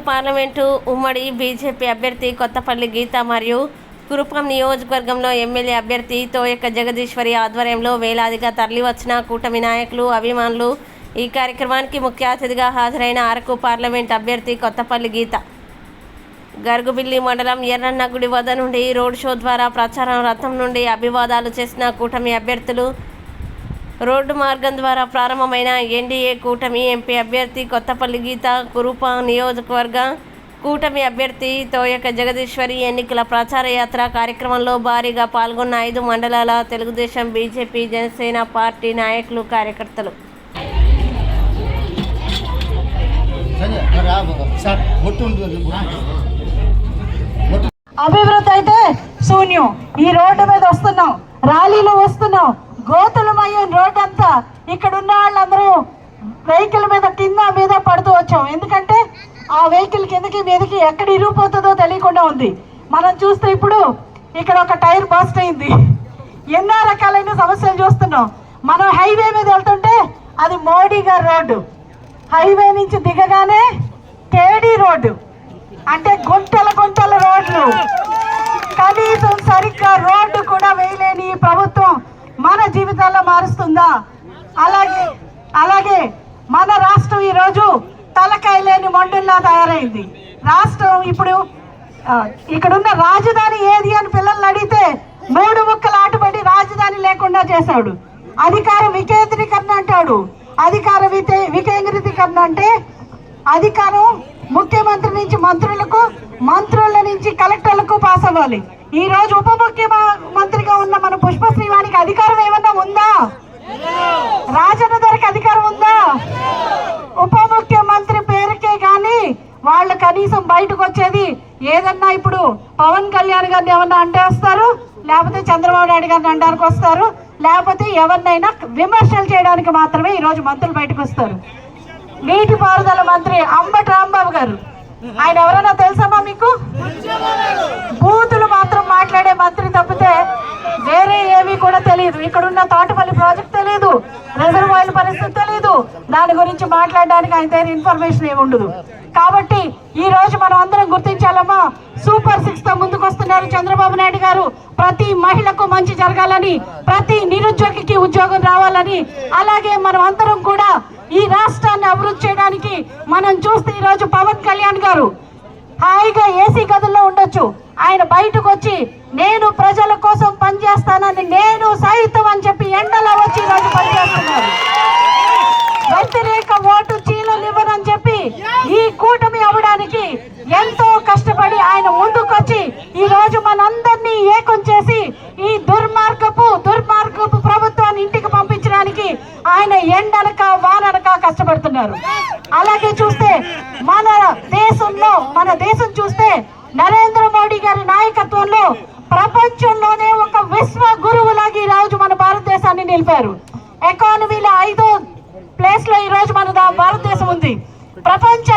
Parliament ఉమ్మడి BJP అభ్యర్థి కొత్తపల్లి గీత మరియు కురుపాం నియోజకవర్గంలో ఎమ్మెల్యే అభ్యర్థి తోయక్క జగదీశ్వరి ఆధ్వర్యంలో వేలాదిగా తరలివచ్చిన కూటమి నాయకులు, అభిమానులు ఈ కార్యక్రమానికి ముఖ్య అతిథిగా హాజరైన అరకు పార్లమెంట్ అభ్యర్థి కొత్తపల్లి గీత గరుగుబిల్లి మండలం ఎర్రన్నగుడి వద్ద నుండి రోడ్ షో ద్వారా ప్రచారం రథం నుండి అభివాదాలు చేసిన కూటమి అభ్యర్థులు, రోడ్డు మార్గం ద్వారా ప్రారంభమైన ఎన్డీఏ కూటమి ఎంపీ అభ్యర్థి కొత్తపల్లి గీత, కురుపాం నియోజకవర్గ కూటమి అభ్యర్థి తోయక్క జగదీశ్వరి ఎన్నికల ప్రచార యాత్ర కార్యక్రమంలో భారీగా పాల్గొన్న 5 మండలాల తెలుగుదేశం, బీజేపీ, జనసేన పార్టీ నాయకులు, కార్యకర్తలు. అభివృద్ధి అయితే శూన్యం. ఈ రోడ్డు మీద వస్తున్నాం, ర్యాలీలు వస్తున్నాం, గోతులమయ్యే రోడ్డు అంతా ఇక్కడ ఉన్న వాళ్ళందరూ వెహికల్ మీద కింద మీద పడుతూ వచ్చాం. ఎందుకంటే ఆ వెహికల్ కిందకి మీదకి ఎక్కడ ఇరిగిపోతుందో తెలియకుండా ఉంది. మనం చూస్తే ఇప్పుడు ఇక్కడ ఒక టైర్ బస్ట్ అయింది. ఎన్నో రకాలైన సమస్యలు చూస్తున్నాం. మనం హైవే మీద వెళ్తుంటే అది మోడీ గారి రోడ్డు, హైవే నుంచి దిగగానే కేడీ రోడ్డు, అంటే గుంటల గుంటల రోడ్లు, కనీసం సరిగ్గా రోడ్డు కూడా వేయలేని ప్రభుత్వం మన జీవితాల్లో మారుస్తుందా? అలాగే మన రాష్ట్రం ఈరోజు తలకాయ లేని మండుల్లా తయారైంది. రాష్ట్రం ఇప్పుడు ఇక్కడున్న రాజధాని ఏది అని పిల్లల్ని అడిగితే 3 ముక్కలు ఆటపడి రాజధాని లేకుండా చేశాడు. అధికార వికేంద్రీకరణ అంటాడు. అధికార వికేంద్రీకరణ అంటే అధికారం ముఖ్యమంత్రి నుంచి మంత్రులకు, మంత్రుల నుంచి కలెక్టర్లకు పాస్ అవ్వాలి. ఈ రోజు ఉప ముఖ్యమంత్రిగా ఉన్న మన పుష్పశ్రీవానికి అధికారం ఏమన్నా ఉందా? రాజన్న గారికి అధికారం ఉందా? ఉప ముఖ్యమంత్రి పేరుకే కానీ వాళ్ళు కనీసం బయటకు వచ్చేది ఏదన్నా ఇప్పుడు పవన్ కళ్యాణ్ గారిని ఏమన్నా అంటే వస్తారు, లేకపోతే చంద్రబాబు నాయుడు గారిని అంటానికి వస్తారు, లేకపోతే ఎవరినైనా విమర్శలు చేయడానికి మాత్రమే ఈరోజు మంత్రులు బయటకు వస్తారు. నీటిపారుదల మంత్రి అంబటి రాంబాబు గారు, ఆయన ఎవరైనా తెలుసమ్మా మీకు? బూతులు మాత్రం మాట్లాడే మంత్రి తప్పితే వేరే ఏమీ కూడా తెలియదు. ఇక్కడున్న తోటపల్లి ప్రాజెక్ట్ తెలియదు, రిజర్వాయర్ పరిస్థితి తెలియదు, దాని గురించి మాట్లాడడానికి ఆయన దగ్గర ఇన్ఫర్మేషన్ ఏమి ఉండదు. కాబట్టి ఈ రోజు మనం అందరం గుర్తించాలమ్మా, సూపర్ 6 తో ముందుకు వస్తున్నారు చంద్రబాబు నాయుడు గారు. ప్రతి మహిళకు మంచి జరగాలని, ప్రతి నిరుద్యోగికి ఉద్యోగం రావాలని, అలాగే మనం అందరం కూడా ఈ రాష్ట్రాన్ని అభివృద్ధి చేయడానికి మనం చూస్తే ఈరోజు పవన్ కళ్యాణ్ గారు హాయిగా ఏసీ గదుల్లో ఉండొచ్చు, ఆయన బయటకు వచ్చి నేను ప్రజల కోసం పనిచేస్తానని, నేను సైతం అని చెప్పి ఎండలో వచ్చి ఈరోజు పనిచేస్తున్నారు. వ్యతిరేక ఓటు చీలనివ్వనని చెప్పి ఈ కూటమి అవ్వడానికి ఎంతో కష్టపడి ఆయన ముందుకొచ్చి ఈ రోజు మనందరినీ ఏకం చేసి ఈ దుర్మార్గపు ప్రభుత్వాన్ని ఇంటికి పంపించడానికి ఆయన ఎండనక వాననక కష్టపడుతున్నారు. అలాగే చూస్తే మన దేశం చూస్తే నరేంద్ర మోడీ గారి నాయకత్వంలో ప్రపంచంలోనే ఒక విశ్వ గురువులాగా ఈ రోజు మన భారతదేశాన్ని నిలిపారు. ఎకానమీలో 5వ ప్లేస్ లో ఈ రోజు మన భారతదేశం ఉంది. ప్రపంచ